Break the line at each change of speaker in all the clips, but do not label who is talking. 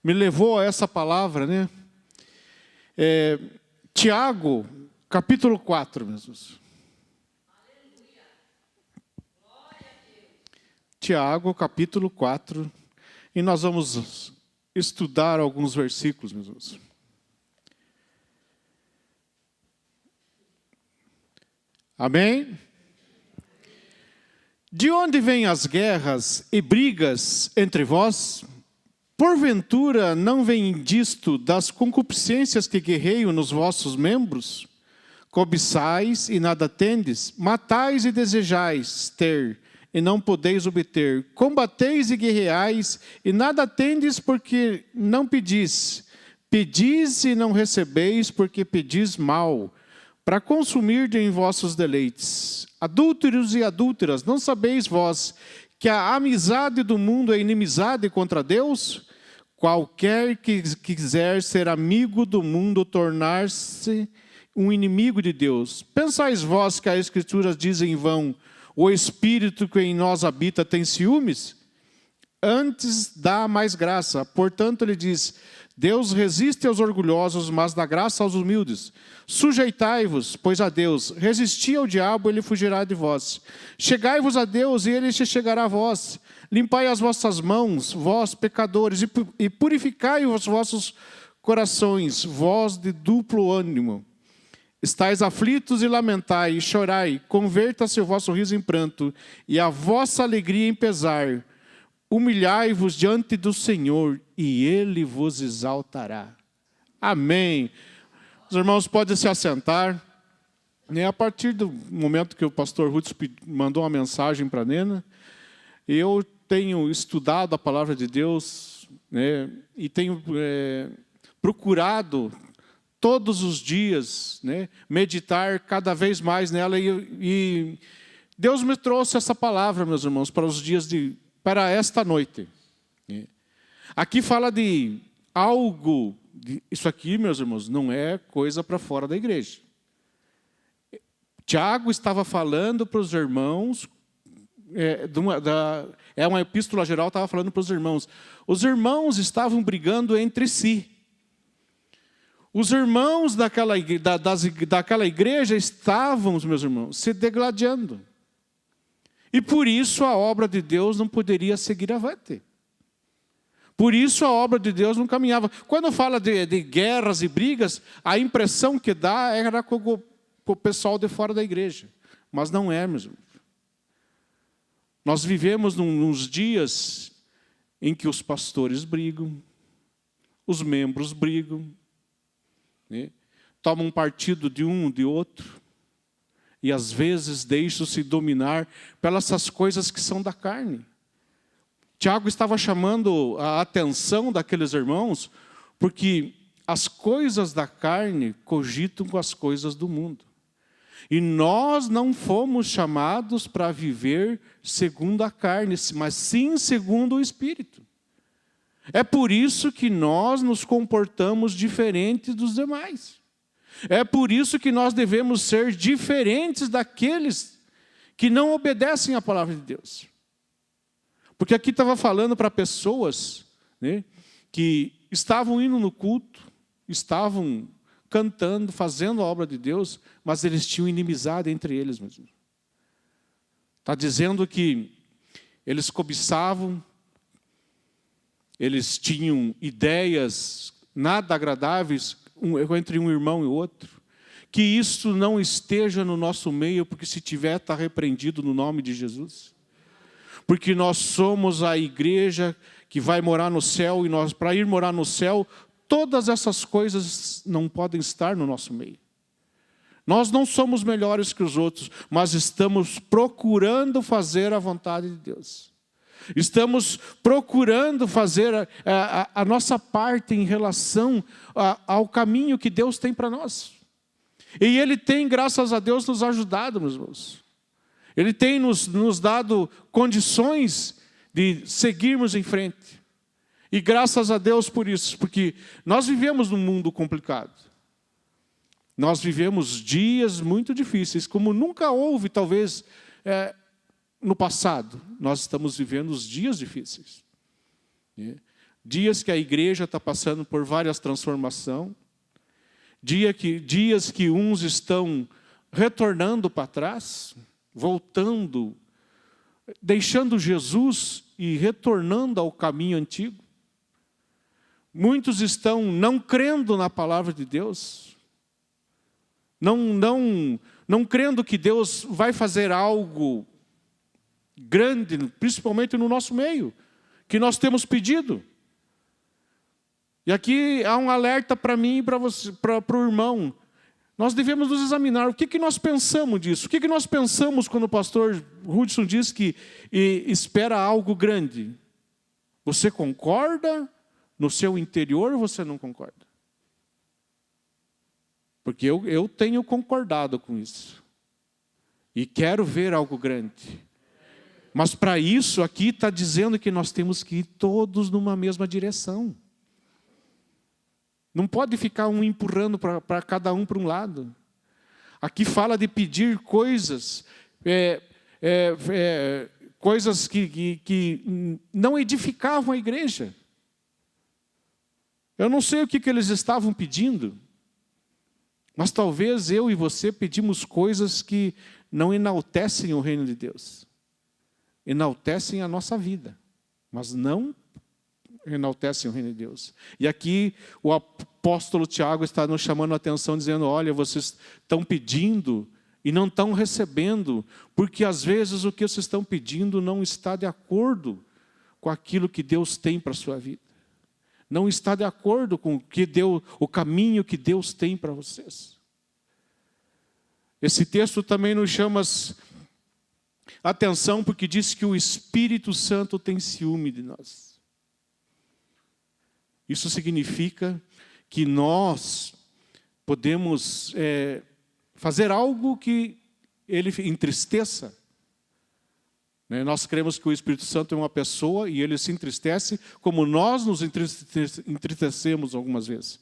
me levou a essa palavra, né? Tiago, capítulo 4, meus irmãos. Tiago, capítulo 4, e nós vamos estudar alguns versículos, meus irmãos. Amém? De onde vêm as guerras e brigas entre vós? Porventura não vem disto das concupiscências que guerreiam nos vossos membros? Cobiçais e nada tendes, matais e desejais ter, e não podeis obter. Combateis e guerreais, e nada tendes porque não pedis. Pedis e não recebeis, porque pedis mal, para consumir em vossos deleites. Adúlteros e adúlteras, não sabeis vós que a amizade do mundo é inimizade contra Deus? Qualquer que quiser ser amigo do mundo, tornar-se um inimigo de Deus. Pensais vós que as Escrituras dizem em vão, o Espírito que em nós habita tem ciúmes? Antes dá mais graça. Portanto, ele diz, Deus resiste aos orgulhosos, mas dá graça aos humildes. Sujeitai-vos, pois, a Deus. Resisti ao diabo, ele fugirá de vós. Chegai-vos a Deus, e ele se chegará a vós. Limpai as vossas mãos, vós, pecadores, e purificai os vossos corações, vós de duplo ânimo. Estais aflitos e lamentai, e chorai, converta-se o vosso riso em pranto, e a vossa alegria em pesar. Humilhai-vos diante do Senhor, e Ele vos exaltará. Amém. Os irmãos podem se assentar. A partir do momento que o pastor Ruth mandou uma mensagem para a Nena, eu tenho estudado a palavra de Deus, né, e tenho procurado todos os dias, né, meditar cada vez mais nela, e Deus me trouxe essa palavra, meus irmãos, para esta noite. Aqui fala de algo, isso aqui, meus irmãos, não é coisa para fora da igreja. Tiago estava falando para os irmãos, é uma epístola geral, estava falando para os irmãos. Os irmãos estavam brigando entre si. Os irmãos daquela igreja estavam, meus irmãos, se degladiando. E por isso a obra de Deus não poderia seguir avante. Por isso a obra de Deus não caminhava. Quando fala de guerras e brigas, a impressão que dá era com o pessoal de fora da igreja. Mas não é, meus irmãos. Nós vivemos nos dias em que os pastores brigam, os membros brigam, né? Tomam partido de um, de outro, e às vezes deixam-se dominar pelas essas coisas que são da carne. Tiago estava chamando a atenção daqueles irmãos, porque as coisas da carne cogitam com as coisas do mundo. E nós não fomos chamados para viver segundo a carne, mas sim segundo o Espírito. É por isso que nós nos comportamos diferentes dos demais. É por isso que nós devemos ser diferentes daqueles que não obedecem à palavra de Deus. Porque aqui estava falando para pessoas, né, que estavam indo no culto, estavam cantando, fazendo a obra de Deus, mas eles tinham inimizade entre eles mesmos. Está dizendo que eles cobiçavam, eles tinham ideias nada agradáveis entre um irmão e outro. Que isso não esteja no nosso meio, porque se tiver, está repreendido no nome de Jesus. Porque nós somos a igreja que vai morar no céu, e nós, para ir morar no céu, todas essas coisas não podem estar no nosso meio. Nós não somos melhores que os outros, mas estamos procurando fazer a vontade de Deus. Estamos procurando fazer a nossa parte em relação ao caminho que Deus tem para nós. E Ele tem, graças a Deus, nos ajudado, meus irmãos. Ele tem nos dado condições de seguirmos em frente. E graças a Deus por isso, porque nós vivemos num mundo complicado. Nós vivemos dias muito difíceis, como nunca houve, talvez, no passado. Nós estamos vivendo os dias difíceis. dias que a igreja está passando por várias transformações, dias que uns estão retornando para trás, voltando, deixando Jesus e retornando ao caminho antigo. Muitos estão não crendo na palavra de Deus, não crendo que Deus vai fazer algo grande, principalmente no nosso meio, que nós temos pedido. E aqui há um alerta para mim e para você, para o irmão. Nós devemos nos examinar. O que nós pensamos disso? O que nós pensamos quando o pastor Hudson diz que espera algo grande? Você concorda no seu interior ou você não concorda? Porque eu tenho concordado com isso. E quero ver algo grande. Mas para isso aqui está dizendo que nós temos que ir todos numa mesma direção. Não pode ficar um empurrando para cada um para um lado. Aqui fala de pedir coisas, coisas que não edificavam a igreja. Eu não sei o que eles estavam pedindo, mas talvez eu e você pedimos coisas que não enaltecem o reino de Deus. Enaltecem a nossa vida, mas não enaltecem o reino de Deus. E aqui o apóstolo Tiago está nos chamando a atenção, dizendo, olha, vocês estão pedindo e não estão recebendo, porque às vezes o que vocês estão pedindo não está de acordo com aquilo que Deus tem para a sua vida. Não está de acordo com o caminho que Deus tem para vocês. Esse texto também nos chama atenção, porque diz que o Espírito Santo tem ciúme de nós. Isso significa que nós podemos fazer algo que ele entristeça. Nós cremos que o Espírito Santo é uma pessoa e ele se entristece como nós nos entristecemos algumas vezes.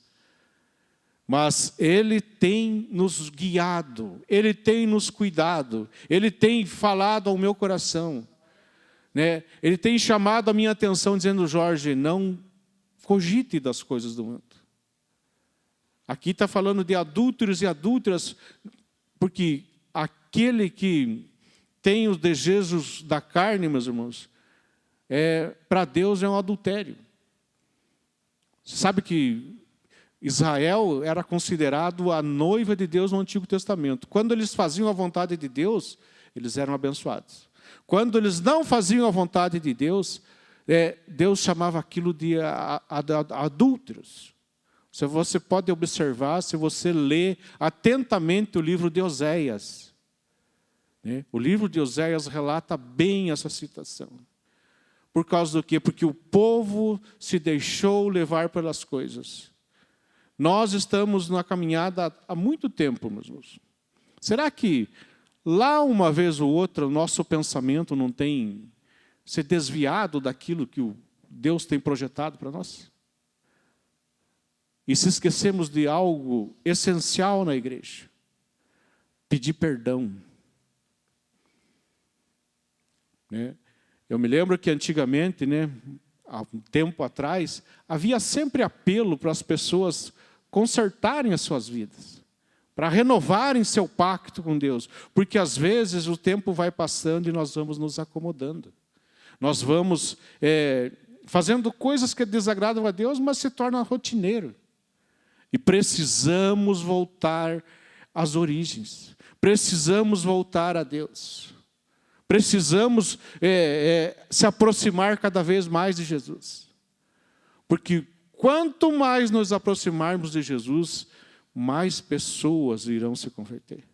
Mas ele tem nos guiado, ele tem nos cuidado, ele tem falado ao meu coração. Ele tem chamado a minha atenção dizendo, Jorge, não cogite das coisas do mundo. Aqui está falando de adúlteros e adúlteras, porque aquele que tem os desejos da carne, meus irmãos, para Deus é um adultério. Você sabe que Israel era considerado a noiva de Deus no Antigo Testamento. Quando eles faziam a vontade de Deus, eles eram abençoados. Quando eles não faziam a vontade de Deus, Deus chamava aquilo de adúlteros. Você pode observar, se você ler atentamente o livro de Oséias. O livro de Oséias relata bem essa situação. Por causa do quê? Porque o povo se deixou levar pelas coisas. Nós estamos na caminhada há muito tempo, meus irmãos. Será que lá uma vez ou outra o nosso pensamento não tem se desviado daquilo que Deus tem projetado para nós? E se esquecemos de algo essencial na igreja, pedir perdão. Eu me lembro que antigamente, há um tempo atrás, havia sempre apelo para as pessoas consertarem as suas vidas, para renovarem seu pacto com Deus, porque às vezes o tempo vai passando e nós vamos nos acomodando. Nós vamos fazendo coisas que desagradam a Deus, mas se torna rotineiro. E precisamos voltar às origens. Precisamos voltar a Deus. Precisamos se aproximar cada vez mais de Jesus. Porque quanto mais nos aproximarmos de Jesus, mais pessoas irão se converter.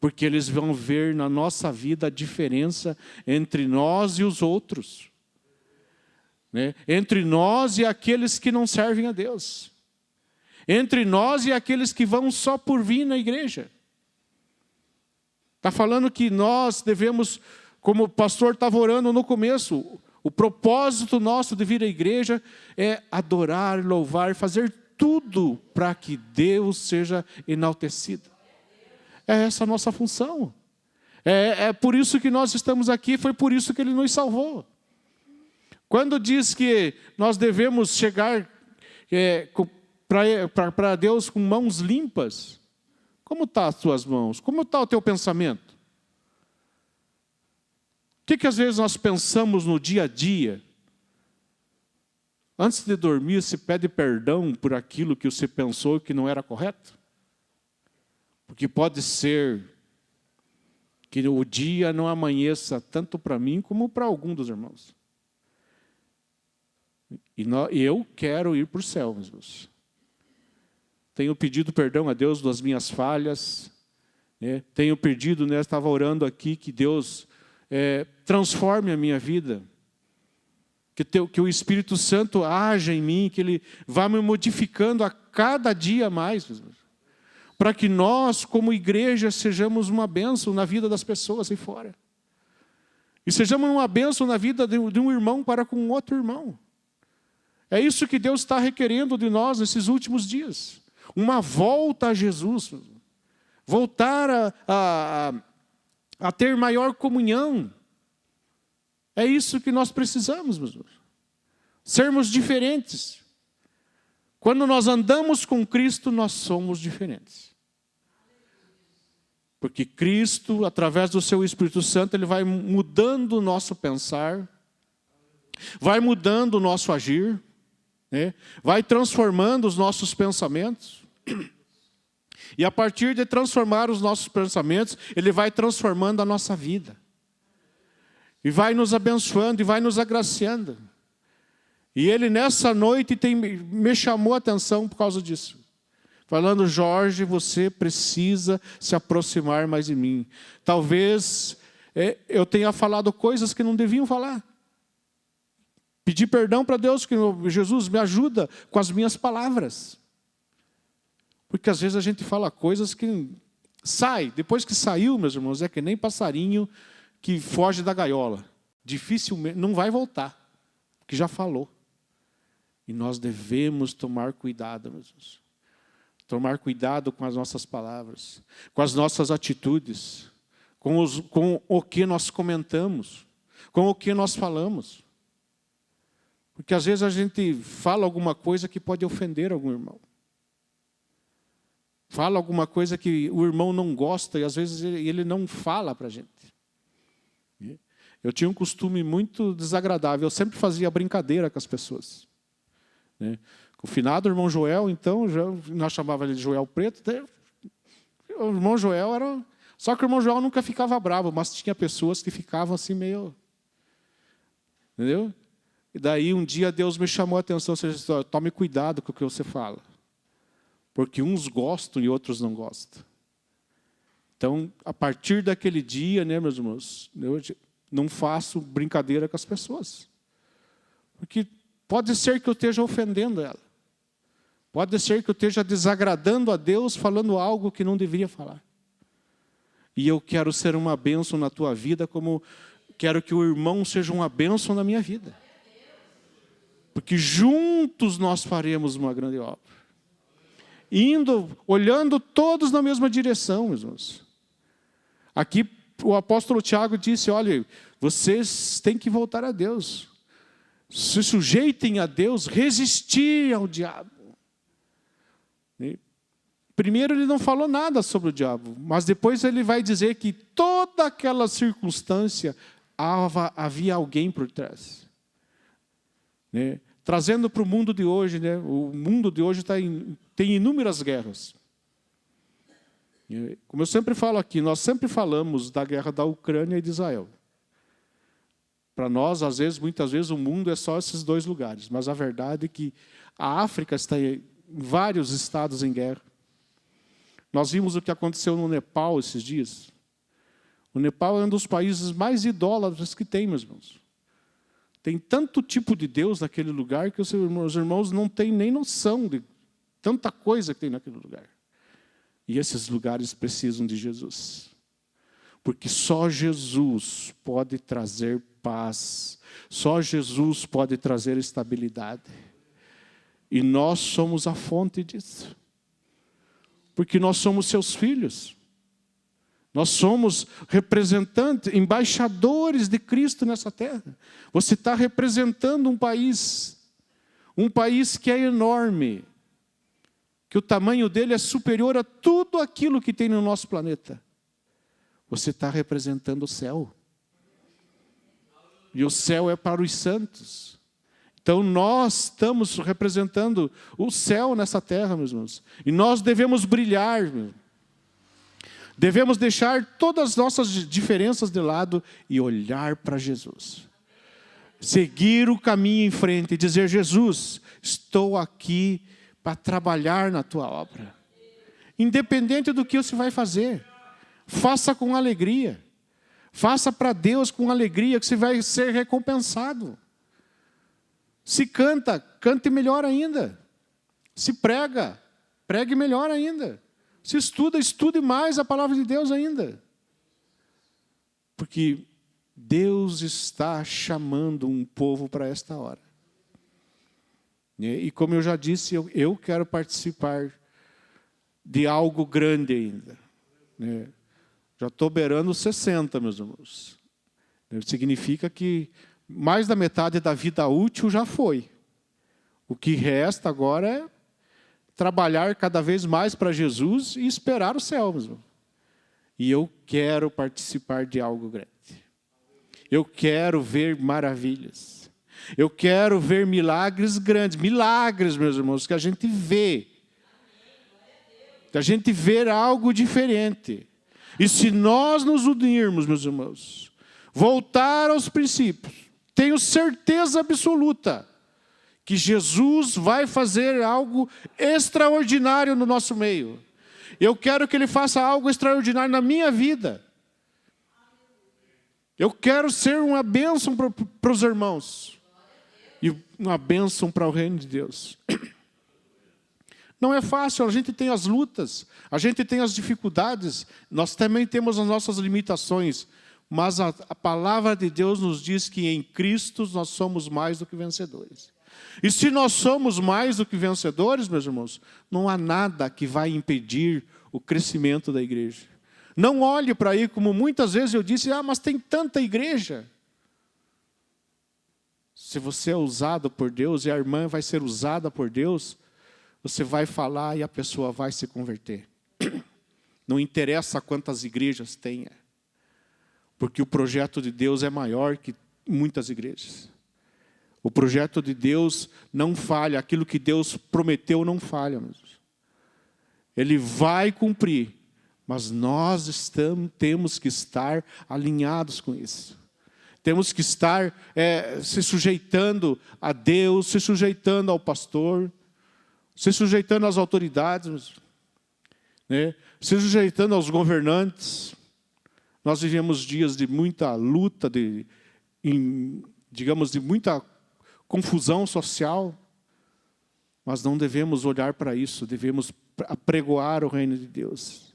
Porque eles vão ver na nossa vida a diferença entre nós e os outros. Entre nós e aqueles que não servem a Deus. Entre nós e aqueles que vão só por vir na igreja. Está falando que nós devemos, como o pastor estava orando no começo, o propósito nosso de vir à igreja é adorar, louvar, fazer tudo para que Deus seja enaltecido. É essa a nossa função. É por isso que nós estamos aqui, foi por isso que Ele nos salvou. Quando diz que nós devemos chegar para Deus com mãos limpas, como estão as tuas mãos? Como está o teu pensamento? O que às vezes nós pensamos no dia a dia? Antes de dormir, se pede perdão por aquilo que você pensou que não era correto? Porque pode ser que o dia não amanheça tanto para mim como para algum dos irmãos. E eu quero ir para o céu, meus irmãos. Tenho pedido perdão a Deus das minhas falhas. Né? Tenho pedido, né, estava orando aqui, que Deus transforme a minha vida. Que o Espírito Santo haja em mim, que Ele vá me modificando a cada dia mais. Para que nós, como igreja, sejamos uma bênção na vida das pessoas aí fora. E sejamos uma bênção na vida de um irmão para com outro irmão. É isso que Deus está requerendo de nós nesses últimos dias. Uma volta a Jesus. Voltar a ter maior comunhão. É isso que nós precisamos, meus irmãos. Sermos diferentes. Quando nós andamos com Cristo, nós somos diferentes. Porque Cristo, através do seu Espírito Santo, Ele vai mudando o nosso pensar, vai mudando o nosso agir, né? Vai transformando os nossos pensamentos. E a partir de transformar os nossos pensamentos, Ele vai transformando a nossa vida. E vai nos abençoando, e vai nos agraciando. E Ele nessa noite me chamou a atenção por causa disso. Falando, Jorge, você precisa se aproximar mais de mim. Talvez eu tenha falado coisas que não deviam falar. Pedir perdão para Deus, que Jesus me ajuda com as minhas palavras. Porque às vezes a gente fala coisas que depois que saiu, meus irmãos, é que nem passarinho que foge da gaiola. Dificilmente, não vai voltar, porque já falou. E nós devemos tomar cuidado, meus irmãos. Tomar cuidado com as nossas palavras, com as nossas atitudes, com o que nós comentamos, com o que nós falamos. Porque às vezes a gente fala alguma coisa que pode ofender algum irmão. Fala alguma coisa que o irmão não gosta e às vezes ele não fala para a gente. Eu tinha um costume muito desagradável, eu sempre fazia brincadeira com as pessoas. O finado irmão Joel, então, nós chamávamos ele de Joel Preto. O irmão Joel era... Só que o irmão Joel nunca ficava bravo, mas tinha pessoas que ficavam assim meio... Entendeu? E daí um dia Deus me chamou a atenção, tome cuidado com o que você fala. Porque uns gostam e outros não gostam. Então, a partir daquele dia, né, meus irmãos, eu não faço brincadeira com as pessoas. Porque pode ser que eu esteja ofendendo ela. Pode ser que eu esteja desagradando a Deus, falando algo que não deveria falar. E eu quero ser uma bênção na tua vida, como quero que o irmão seja uma bênção na minha vida. Porque juntos nós faremos uma grande obra. Olhando todos na mesma direção, meus irmãos. Aqui o apóstolo Tiago disse, olha, vocês têm que voltar a Deus. Se sujeitem a Deus, resistir ao diabo. Primeiro ele não falou nada sobre o diabo, mas depois ele vai dizer que toda aquela circunstância havia alguém por trás. Trazendo para o mundo de hoje, o mundo de hoje tem inúmeras guerras. Como eu sempre falo aqui, nós sempre falamos da guerra da Ucrânia e de Israel. Para nós, muitas vezes, o mundo é só esses dois lugares. Mas a verdade é que a África está em vários estados em guerra. Nós vimos o que aconteceu no Nepal esses dias. O Nepal é um dos países mais idólatras que tem, meus irmãos. Tem tanto tipo de Deus naquele lugar que os irmãos não têm nem noção de tanta coisa que tem naquele lugar. E esses lugares precisam de Jesus. Porque só Jesus pode trazer paz. Só Jesus pode trazer estabilidade. E nós somos a fonte disso. Porque nós somos seus filhos. Nós somos representantes, embaixadores de Cristo nessa terra. Você está representando um país que é enorme, que o tamanho dele é superior a tudo aquilo que tem no nosso planeta. Você está representando o céu. E o céu é para os santos. Então nós estamos representando o céu nessa terra, meus irmãos. E nós devemos brilhar, devemos deixar todas as nossas diferenças de lado e olhar para Jesus. Seguir o caminho em frente e dizer: Jesus, estou aqui para trabalhar na tua obra. Independente do que você vai fazer, faça com alegria. Faça para Deus com alegria, que você vai ser recompensado. Se canta, cante melhor ainda. Se prega, pregue melhor ainda. Se estuda, estude mais a palavra de Deus ainda. Porque Deus está chamando um povo para esta hora. E como eu já disse, eu quero participar de algo grande ainda. Já estou beirando 60, meus irmãos. Significa que mais da metade da vida útil já foi. O que resta agora é trabalhar cada vez mais para Jesus e esperar o céu, meus irmãos. E eu quero participar de algo grande. Eu quero ver maravilhas. Eu quero ver milagres grandes. Milagres, meus irmãos, que a gente vê. Que a gente vê algo diferente. E se nós nos unirmos, meus irmãos, voltar aos princípios, tenho certeza absoluta que Jesus vai fazer algo extraordinário no nosso meio. Eu quero que Ele faça algo extraordinário na minha vida. Eu quero ser uma bênção para os irmãos. E uma bênção para o reino de Deus. Não é fácil, a gente tem as lutas, a gente tem as dificuldades, nós também temos as nossas limitações, mas a palavra de Deus nos diz que em Cristo nós somos mais do que vencedores. E se nós somos mais do que vencedores, meus irmãos, não há nada que vai impedir o crescimento da igreja. Não olhe para aí, como muitas vezes eu disse: mas tem tanta igreja. Se você é usado por Deus e a irmã vai ser usada por Deus, você vai falar e a pessoa vai se converter. Não interessa quantas igrejas tenha, porque o projeto de Deus é maior que muitas igrejas. O projeto de Deus não falha, aquilo que Deus prometeu não falha. Ele vai cumprir, mas nós temos que estar alinhados com isso. Temos que estar se sujeitando a Deus, se sujeitando ao pastor, se sujeitando às autoridades, se sujeitando aos governantes. Nós vivemos dias de muita luta, digamos, de muita confusão social, mas não devemos olhar para isso, devemos apregoar o reino de Deus.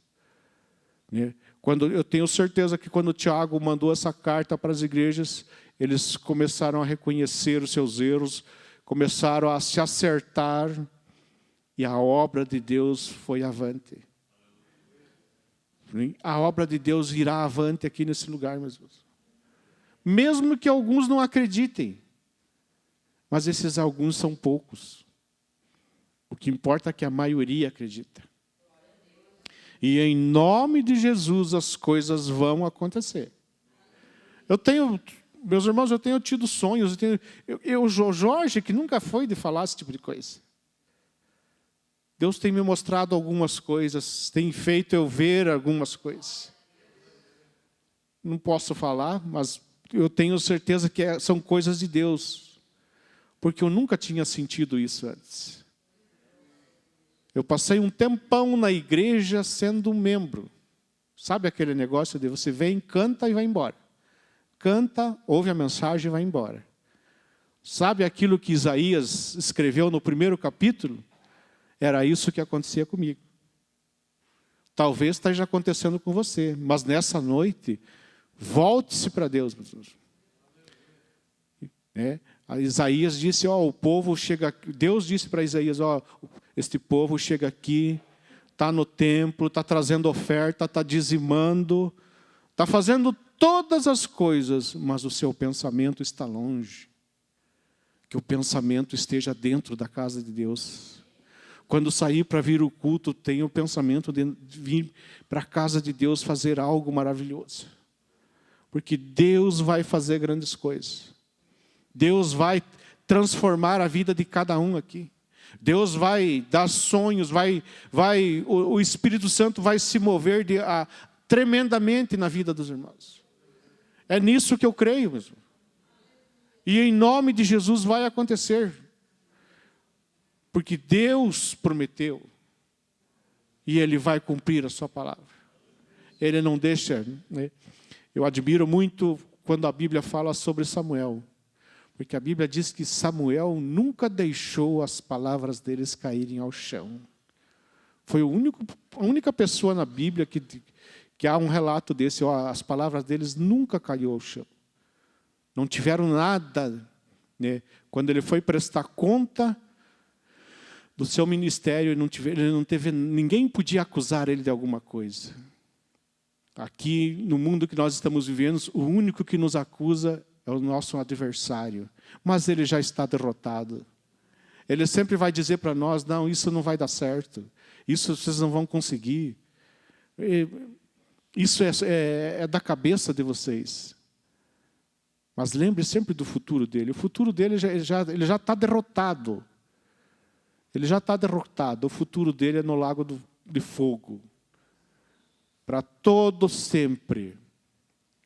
Eu tenho certeza que quando o Tiago mandou essa carta para as igrejas, eles começaram a reconhecer os seus erros, começaram a se acertar, e a obra de Deus foi avante. A obra de Deus irá avante aqui nesse lugar, meus irmãos. Mesmo que alguns não acreditem, mas esses alguns são poucos. O que importa é que a maioria acredita. E em nome de Jesus as coisas vão acontecer. Meus irmãos, eu tenho tido sonhos. O Jorge, que nunca foi de falar esse tipo de coisa. Deus tem me mostrado algumas coisas, tem feito eu ver algumas coisas. Não posso falar, mas eu tenho certeza que são coisas de Deus. Porque eu nunca tinha sentido isso antes. Eu passei um tempão na igreja sendo um membro. Sabe aquele negócio de você vem, canta e vai embora. Canta, ouve a mensagem e vai embora. Sabe aquilo que Isaías escreveu no primeiro capítulo? Era isso que acontecia comigo. Talvez esteja acontecendo com você, mas nessa noite, volte-se para Deus. Isaías disse, o povo chega aqui. Deus disse para Isaías, este povo chega aqui está no templo, está trazendo oferta, está dizimando, está fazendo todas as coisas, mas o seu pensamento está longe. Que o pensamento esteja dentro da casa de Deus. Quando sair para vir o culto, tenha o pensamento de vir para a casa de Deus fazer algo maravilhoso. Porque Deus vai fazer grandes coisas. Deus vai transformar a vida de cada um aqui. Deus vai dar sonhos, o Espírito Santo vai se mover tremendamente na vida dos irmãos. É nisso que eu creio mesmo. E em nome de Jesus vai acontecer. Porque Deus prometeu. E Ele vai cumprir a sua palavra. Ele não deixa, né? Eu admiro muito quando a Bíblia fala sobre Samuel. Porque a Bíblia diz que Samuel nunca deixou as palavras deles caírem ao chão. Foi a única pessoa na Bíblia que há um relato desse. As palavras deles nunca caíram ao chão. Não tiveram nada, né? Quando ele foi prestar conta do seu ministério, ele não teve, ninguém podia acusar ele de alguma coisa. Aqui, no mundo que nós estamos vivendo, o único que nos acusa é o nosso adversário. Mas ele já está derrotado. Ele sempre vai dizer para nós, não, isso não vai dar certo. Isso vocês não vão conseguir. Isso é da cabeça de vocês. Mas lembre sempre do futuro dele. O futuro dele ele já está derrotado. Ele já está derrotado. O futuro dele é no lago de fogo. Para todo sempre.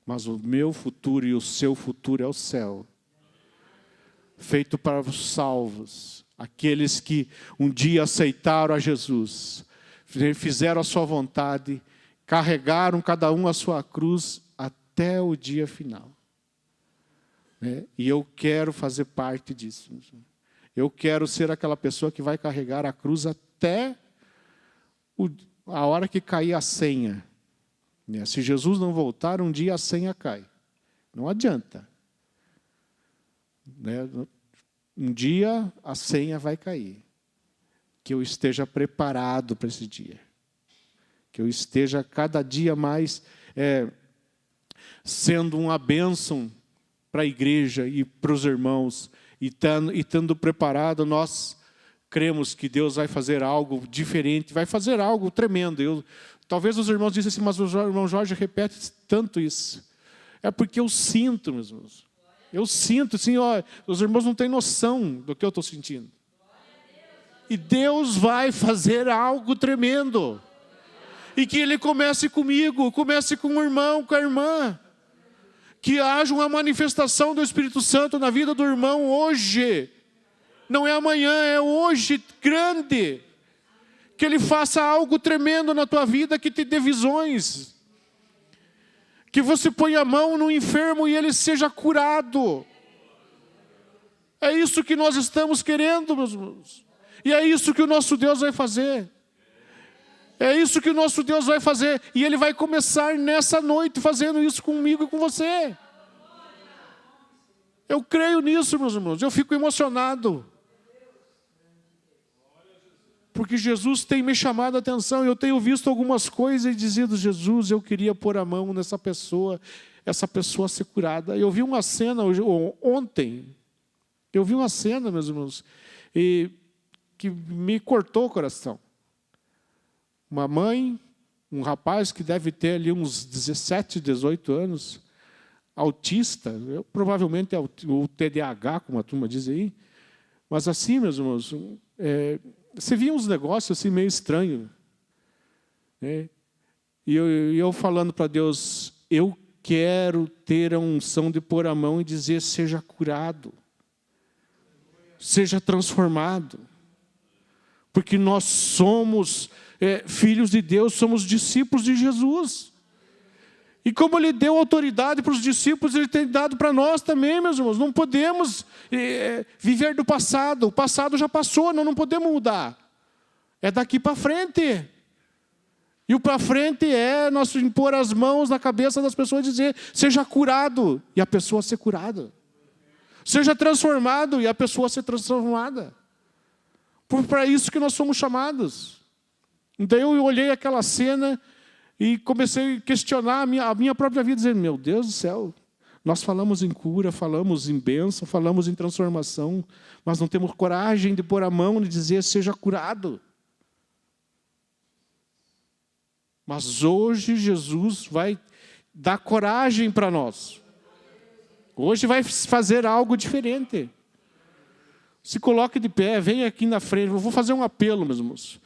Mas o meu futuro e o seu futuro é o céu. Feito para os salvos. Aqueles que um dia aceitaram a Jesus. Fizeram a sua vontade. Carregaram cada um a sua cruz até o dia final. E eu quero fazer parte disso. Eu quero ser aquela pessoa que vai carregar a cruz até a hora que cair a senha. Se Jesus não voltar, um dia a senha cai. Não adianta. Um dia a senha vai cair. Que eu esteja preparado para esse dia. Que eu esteja cada dia mais sendo uma bênção para a igreja e para os irmãos, e estando preparado, nós cremos que Deus vai fazer algo diferente, vai fazer algo tremendo. Talvez os irmãos dizem assim, mas o irmão Jorge repete tanto isso. É porque eu sinto, meus irmãos. Eu sinto, assim, os irmãos não têm noção do que eu estou sentindo. E Deus vai fazer algo tremendo. E que Ele comece comigo, comece com o irmão, com a irmã. Que haja uma manifestação do Espírito Santo na vida do irmão hoje. Não é amanhã, é hoje, grande. Que Ele faça algo tremendo na tua vida, que te dê visões. Que você ponha a mão no enfermo e ele seja curado. É isso que nós estamos querendo, meus irmãos. E é isso que o nosso Deus vai fazer. É isso que o nosso Deus vai fazer. E Ele vai começar nessa noite fazendo isso comigo e com você. Eu creio nisso, meus irmãos. Eu fico emocionado. Porque Jesus tem me chamado a atenção. Eu tenho visto algumas coisas e dizendo, Jesus, eu queria pôr a mão nessa pessoa, essa pessoa ser curada. Eu vi uma cena ontem. Eu vi uma cena, meus irmãos, que me cortou o coração. Uma mãe, um rapaz que deve ter ali uns 17, 18 anos, autista, provavelmente é o TDAH, como a turma diz aí, mas assim, meus irmãos, você via uns negócios assim meio estranhos. Né? E eu falando para Deus, eu quero ter a unção de pôr a mão e dizer, seja curado, seja transformado, porque nós somos filhos de Deus, somos discípulos de Jesus. E como Ele deu autoridade para os discípulos, Ele tem dado para nós também, meus irmãos. Não podemos viver do passado. O passado já passou, nós não podemos mudar. É daqui para frente. E o para frente é nós impor as mãos na cabeça das pessoas e dizer, seja curado, e a pessoa ser curada. Seja transformado, e a pessoa ser transformada. Para isso que nós somos chamados. Daí eu olhei aquela cena e comecei a questionar a minha própria vida, dizendo, meu Deus do céu, nós falamos em cura, falamos em bênção, falamos em transformação, mas não temos coragem de pôr a mão e dizer, seja curado. Mas hoje Jesus vai dar coragem para nós. Hoje vai fazer algo diferente. Se coloque de pé, venha aqui na frente. Eu vou fazer um apelo, meus irmãos.